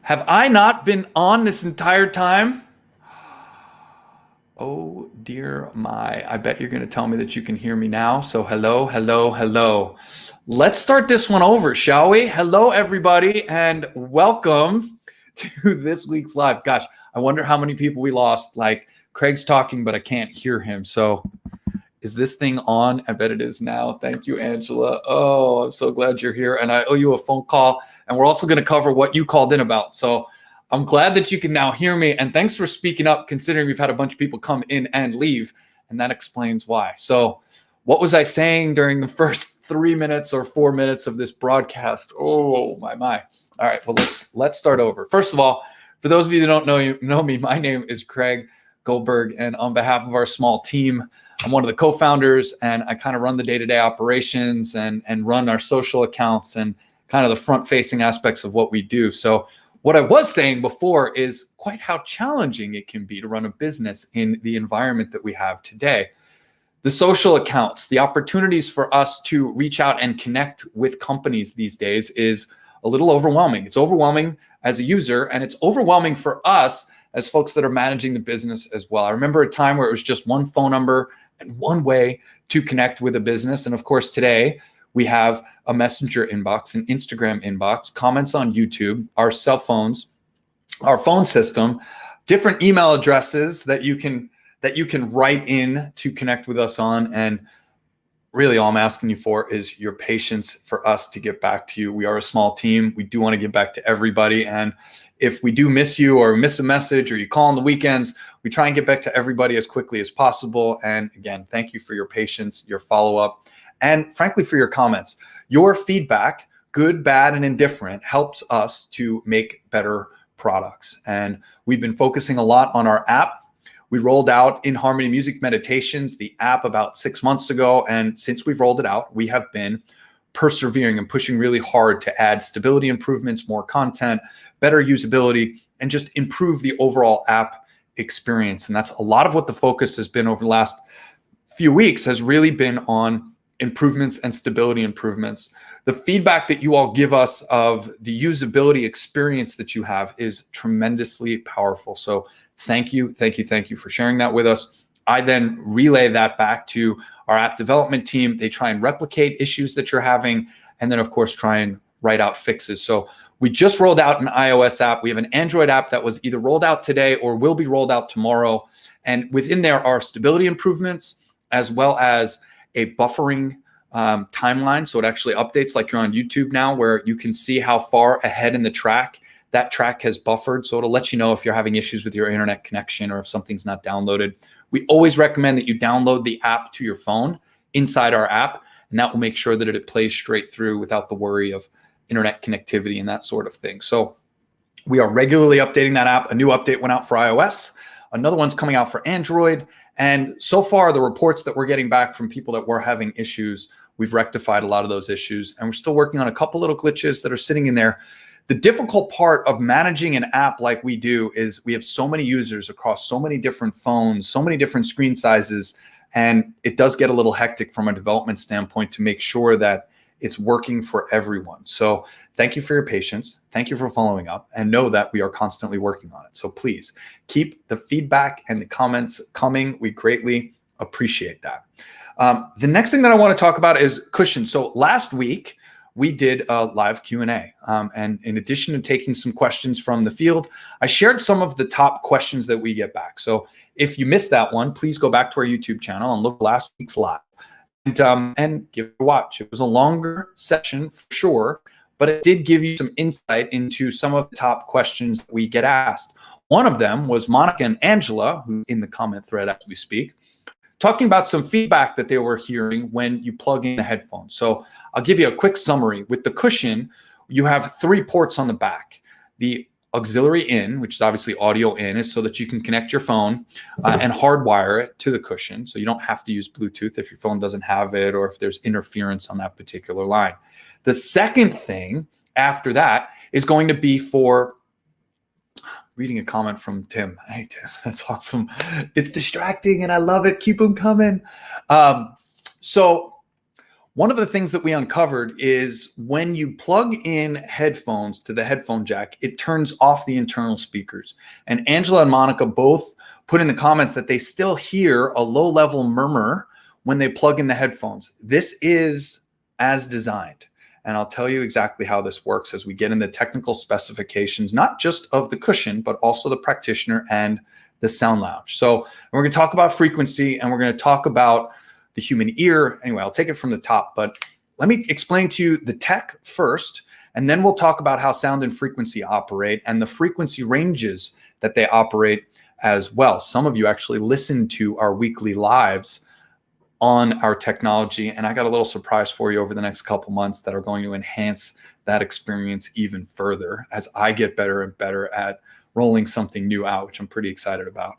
Have I not been on this entire time? Oh dear my. I bet you're going to tell me that you can hear me now. So hello, hello, hello. Let's start this one over, shall we? Hello, everybody, and welcome to this week's live. Gosh, I wonder how many people we lost. Like, Craig's talking, but I can't hear him. So is this thing on? I bet it is now. Thank you, Angela. Oh, I'm so glad you're here. And I owe you a phone call. And we're also going to cover what you called in about. So I'm glad that you can now hear me. And thanks for speaking up, considering we've had a bunch of people come in and leave. And that explains why. So what was I saying during the first 3 minutes or 4 minutes of this broadcast? Oh, my. All right, well, let's start over. First of all, for those of you that don't know me, my name is Craig Goldberg. And on behalf of our small team, I'm one of the co-founders, and I kind of run the day-to-day operations and run our social accounts and kind of the front-facing aspects of what we do. So what I was saying before is quite how challenging it can be to run a business in the environment that we have today. The social accounts, the opportunities for us to reach out and connect with companies these days is a little overwhelming. It's overwhelming as a user, and it's overwhelming for us as folks that are managing the business as well. I remember a time where it was just one phone number and one way to connect with a business. And of course, today we have a messenger inbox, an Instagram inbox, comments on YouTube, our cell phones, our phone system, different email addresses that you can write in to connect with us on. And really all I'm asking you for is your patience for us to get back to you. We are a small team. We do want to get back to everybody. And if we do miss you or miss a message or you call on the weekends, we try and get back to everybody as quickly as possible. And again, thank you for your patience, your follow-up, and frankly, for your comments. Your feedback, good, bad, and indifferent, helps us to make better products. And we've been focusing a lot on our app. We rolled out inHarmony Music Meditations, the app, about 6 months ago. And since we've rolled it out, we have been persevering and pushing really hard to add stability improvements, more content, better usability, and just improve the overall app experience. And that's a lot of what the focus has been over the last few weeks, has really been on improvements and stability improvements. The feedback that you all give us of the usability experience that you have is tremendously powerful. So thank you for sharing that with us. I then relay that back to our app development team. They try and replicate issues that you're having, and then of course try and write out fixes. So we just rolled out an iOS app. We have an Android app that was either rolled out today or will be rolled out tomorrow. And within there are stability improvements as well as a buffering timeline. So it actually updates like you're on YouTube now, where you can see how far ahead in the track that track has buffered. So it'll let you know if you're having issues with your internet connection or if something's not downloaded. We always recommend that you download the app to your phone inside our app, and that will make sure that it plays straight through without the worry of internet connectivity and that sort of thing. So we are regularly updating that app. A new update went out for iOS. Another one's coming out for Android. And so far, the reports that we're getting back from people that were having issues, we've rectified a lot of those issues. And we're still working on a couple little glitches that are sitting in there. The difficult part of managing an app like we do is we have so many users across so many different phones, so many different screen sizes, and it does get a little hectic from a development standpoint to make sure that it's working for everyone. So thank you for your patience. Thank you for following up, and know that we are constantly working on it. So please keep the feedback and the comments coming. We greatly appreciate that. The next thing that I want to talk about is Cushion. So last week, we did a live Q&A. And in addition to taking some questions from the field, I shared some of the top questions that we get back. So if you missed that one, please go back to our YouTube channel and look at last week's live and give it a watch. It was a longer session for sure, but it did give you some insight into some of the top questions that we get asked. One of them was Monica and Angela, who's in the comment thread as we speak, talking about some feedback that they were hearing when you plug in the headphones. So I'll give you a quick summary. With the Cushion, you have 3 ports on the back. The auxiliary in, which is obviously audio in, is so that you can connect your phone and hardwire it to the Cushion. So you don't have to use Bluetooth if your phone doesn't have it or if there's interference on that particular line. The second thing after that is going to be for reading a comment from Tim. Hey, Tim, that's awesome. It's distracting and I love it. Keep them coming. So One of the things that we uncovered is when you plug in headphones to the headphone jack, it turns off the internal speakers. And Angela and Monica both put in the comments that they still hear a low-level murmur when they plug in the headphones. This is as designed. And I'll tell you exactly how this works as we get into technical specifications, not just of the cushion, but also the practitioner and the sound lounge. So we're going to talk about frequency, and we're going to talk about the human ear. Anyway, I'll take it from the top, but let me explain to you the tech first, and then we'll talk about how sound and frequency operate and the frequency ranges that they operate as well. Some of you actually listen to our weekly lives on our technology, and I got a little surprise for you over the next couple months that are going to enhance that experience even further as I get better and better at rolling something new out, which I'm pretty excited about.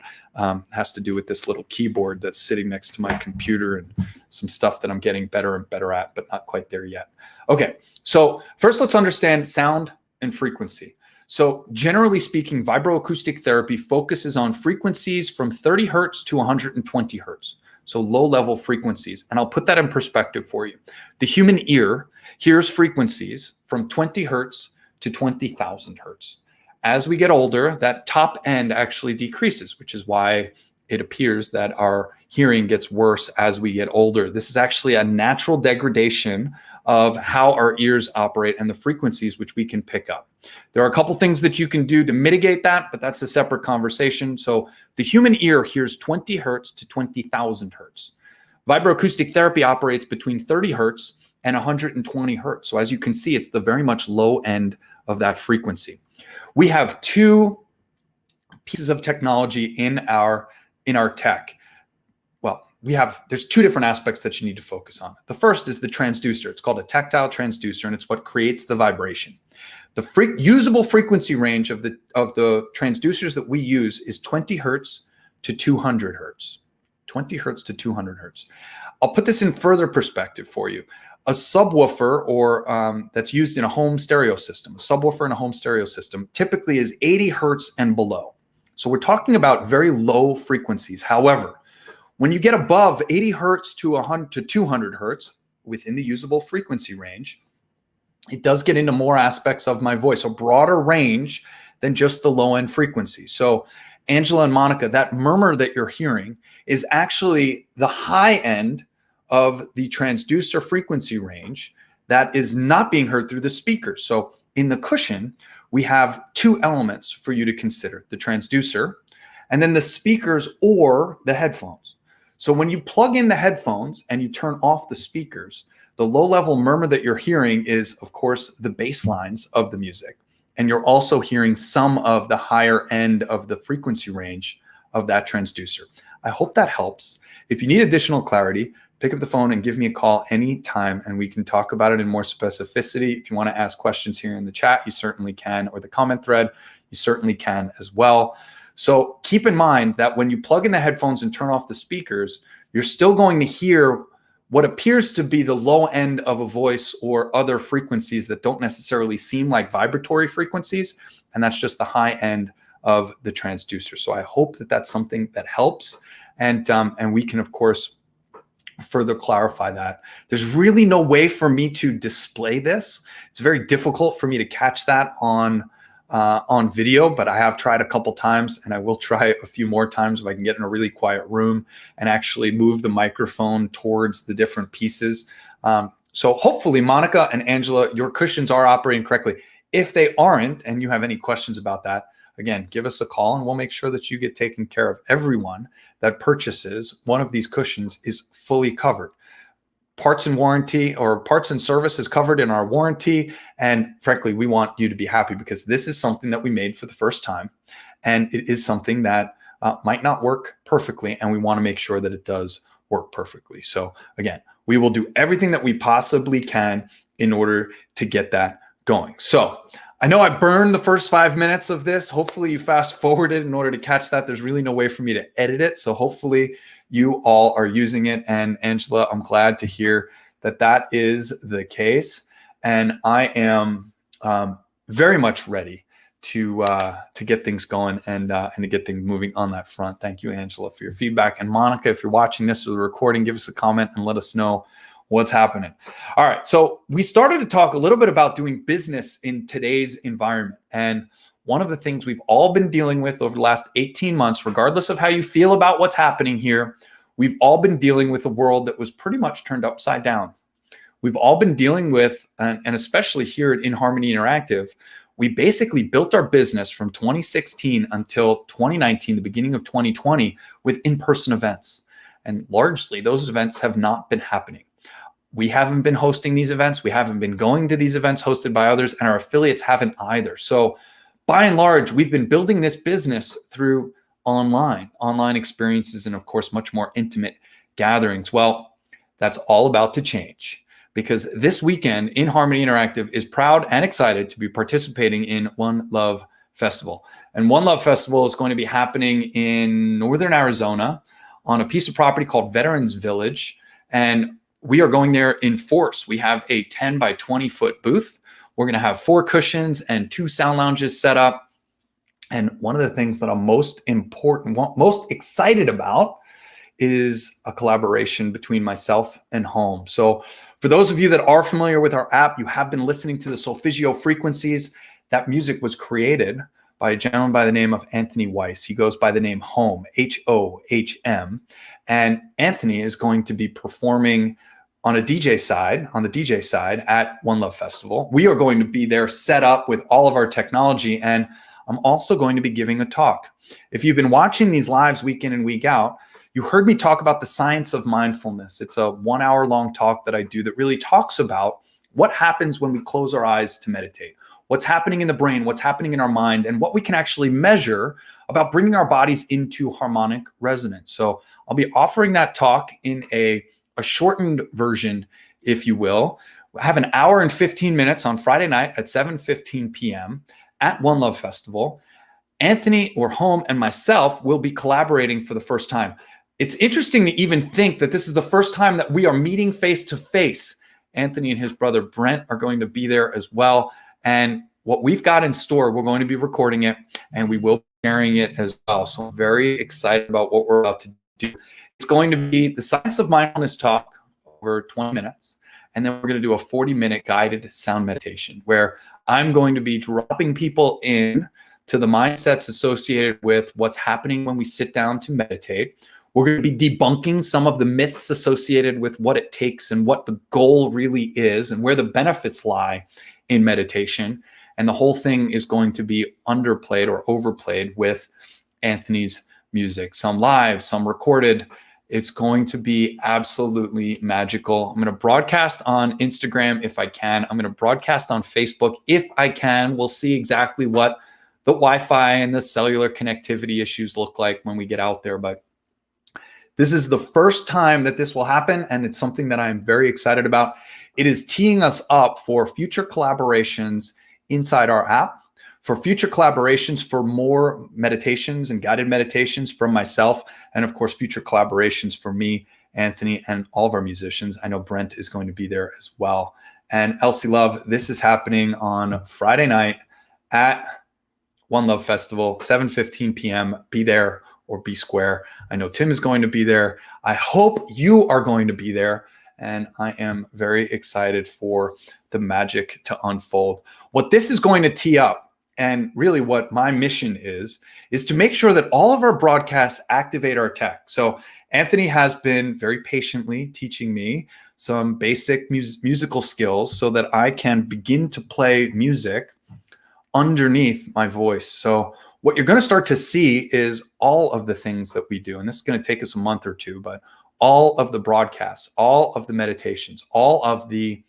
Has to do with this little keyboard that's sitting next to my computer and some stuff that I'm getting better and better at, but not quite there yet. Okay, so first let's understand sound and frequency. So generally speaking, vibroacoustic therapy focuses on frequencies from 30 hertz to 120 hertz. So low-level frequencies. And I'll put that in perspective for you. The human ear hears frequencies from 20 hertz to 20,000 hertz. As we get older, that top end actually decreases, which is why it appears that our hearing gets worse as we get older. This is actually a natural degradation of how our ears operate and the frequencies which we can pick up. There are a couple things that you can do to mitigate that, but that's a separate conversation. So the human ear hears 20 hertz to 20,000 hertz. Vibroacoustic therapy operates between 30 hertz and 120 hertz. So as you can see, it's the very much low end of that frequency. We have two pieces of technology in our tech. Well, there's two different aspects that you need to focus on. The first is the transducer. It's called a tactile transducer, and it's what creates the vibration. The usable frequency range of the transducers that we use is 20 hertz to 200 hertz. 20 hertz to 200 hertz. I'll put this in further perspective for you. A subwoofer, or that's used in a home stereo system, a subwoofer in a home stereo system typically is 80 hertz and below. So we're talking about very low frequencies. However, when you get above 80 hertz to 100 to 200 hertz within the usable frequency range, it does get into more aspects of my voice, a broader range than just the low end frequency. So Angela and Monica, that murmur that you're hearing is actually the high end of the transducer frequency range that is not being heard through the speakers. So in the cushion, we have two elements for you to consider: the transducer and then the speakers or the headphones. So when you plug in the headphones and you turn off the speakers, the low-level murmur that you're hearing is, of course, the bass lines of the music. And you're also hearing some of the higher end of the frequency range of that transducer. I hope that helps. If you need additional clarity, pick up the phone and give me a call anytime, and we can talk about it in more specificity. If you want to ask questions here in the chat, you certainly can, or the comment thread, you certainly can as well. So keep in mind that when you plug in the headphones and turn off the speakers, you're still going to hear what appears to be the low end of a voice or other frequencies that don't necessarily seem like vibratory frequencies, and that's just the high end of the transducer. So I hope that that's something that helps, and we can, of course, further clarify that. There's really no way for me to display this. It's very difficult for me to catch that on video, but I have tried a couple times, and I will try a few more times if I can get in a really quiet room and actually move the microphone towards the different pieces. So hopefully, Monica and Angela, your cushions are operating correctly. If they aren't, and you have any questions about that, again, give us a call and we'll make sure that you get taken care of. Everyone that purchases one of these cushions is fully covered. Parts and warranty, or parts and service, is covered in our warranty. And frankly, we want you to be happy because this is something that we made for the first time. And it is something that might not work perfectly. And we want to make sure that it does work perfectly. So again, we will do everything that we possibly can in order to get that going. So I know I burned the first 5 minutes of this. Hopefully you fast forwarded in order to catch that. There's really no way for me to edit it. So hopefully you all are using it. And Angela, I'm glad to hear that that is the case. And I am very much ready to get things going and to get things moving on that front. Thank you, Angela, for your feedback. And Monica, if you're watching this or the recording, give us a comment and let us know What's happening? All right. So we started to talk a little bit about doing business in today's environment. And one of the things we've all been dealing with over the last 18 months, regardless of how you feel about what's happening here, we've all been dealing with a world that was pretty much turned upside down. We've all been dealing with, and especially here at inHarmony Interactive, we basically built our business from 2016 until 2019, the beginning of 2020, with in-person events. And largely, those events have not been happening. We haven't been hosting these events. We haven't been going to these events hosted by others, and our affiliates haven't either. So by and large, we've been building this business through online experiences, and of course, much more intimate gatherings. Well, that's all about to change, because this weekend, inHarmony Interactive is proud and excited to be participating in One Love Festival. And One Love Festival is going to be happening in northern Arizona on a piece of property called Veterans Village. And we are going there in force. We have a 10 by 20 foot booth. We're going to have 4 cushions and 2 sound lounges set up. And one of the things that I'm most excited about is a collaboration between myself and Home. So for those of you that are familiar with our app, you have been listening to the Solfeggio frequencies. That music was created by a gentleman by the name of Anthony Weiss. He goes by the name Home, H-O-H-M. And Anthony is going to be performing on the DJ side at One Love Festival. We are going to be there set up with all of our technology, and I'm also going to be giving a talk. If you've been watching these lives week in and week out, you heard me talk about the science of mindfulness. It's a 1 hour long talk that I do that really talks about what happens when we close our eyes to meditate, what's happening in the brain, what's happening in our mind, and what we can actually measure about bringing our bodies into harmonic resonance. So I'll be offering that talk in a shortened version, if you will. I have an hour and 15 minutes on Friday night at 7:15 p.m. at One Love Festival. Anthony or Home and myself will be collaborating for the first time. It's interesting to even think that this is the first time that we are meeting face to face. Anthony and his brother Brent are going to be there as well. And what we've got in store, we're going to be recording it and we will be sharing it as well. So I'm very excited about what we're about to do. It's going to be the Science of Mindfulness talk over 20 minutes. And then we're going to do a 40-minute guided sound meditation where I'm going to be dropping people in to the mindsets associated with what's happening when we sit down to meditate. We're going to be debunking some of the myths associated with what it takes and what the goal really is and where the benefits lie in meditation. And the whole thing is going to be underplayed or overplayed with Anthony's music, some live, some recorded. It's going to be absolutely magical. I'm going to broadcast on Instagram if I can. I'm going to broadcast on Facebook if I can. We'll see exactly what the Wi-Fi and the cellular connectivity issues look like when we get out there. But this is the first time that this will happen, and it's something that I'm very excited about. It is teeing us up for future collaborations inside our app, for future collaborations, for more meditations and guided meditations from myself, and of course, future collaborations for me, Anthony, and all of our musicians. I know Brent is going to be there as well. And Elsie Love, this is happening on Friday night at One Love Festival, 7:15 p.m. Be there or be square. I know Tim is going to be there. I hope you are going to be there. And I am very excited for the magic to unfold. What this is going to tee up, and really what my mission is to make sure that all of our broadcasts activate our tech. So Anthony has been very patiently teaching me some basic musical skills so that I can begin to play music underneath my voice. So what you're going to start to see is all of the things that we do. And this is going to take us a month or two, but all of the broadcasts, all of the meditations, all of the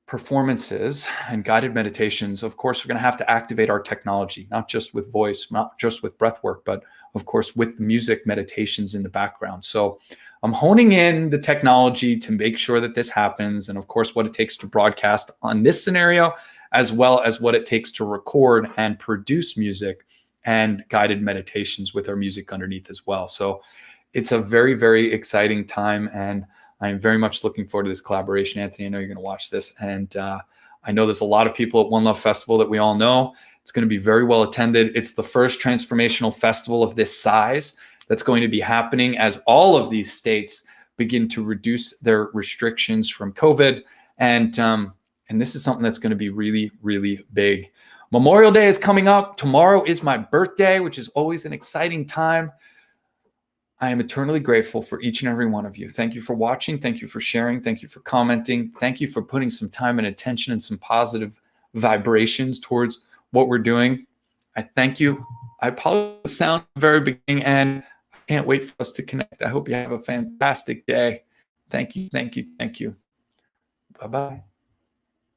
performances and guided meditations, of course, we're going to have to activate our technology, not just with voice, not just with breath work, but of course, with music meditations in the background. So I'm honing in the technology to make sure that this happens. And of course, what it takes to broadcast on this scenario, as well as what it takes to record and produce music and guided meditations with our music underneath as well. So it's a very, very exciting time. And I'm very much looking forward to this collaboration. Anthony, I know you're going to watch this. And I know there's a lot of people at One Love Festival that we all know. It's going to be very well attended. It's the first transformational festival of this size that's going to be happening as all of these states begin to reduce their restrictions from COVID. And this is something that's going to be really, really big. Memorial Day is coming up. Tomorrow is my birthday, which is always an exciting time. I am eternally grateful for each and every one of you. Thank you for watching. Thank you for sharing. Thank you for commenting. Thank you for putting some time and attention and some positive vibrations towards what we're doing. I thank you. I apologize for the sound at the very beginning, and I can't wait for us to connect. I hope you have a fantastic day. Thank you. Thank you. Thank you. Bye-bye.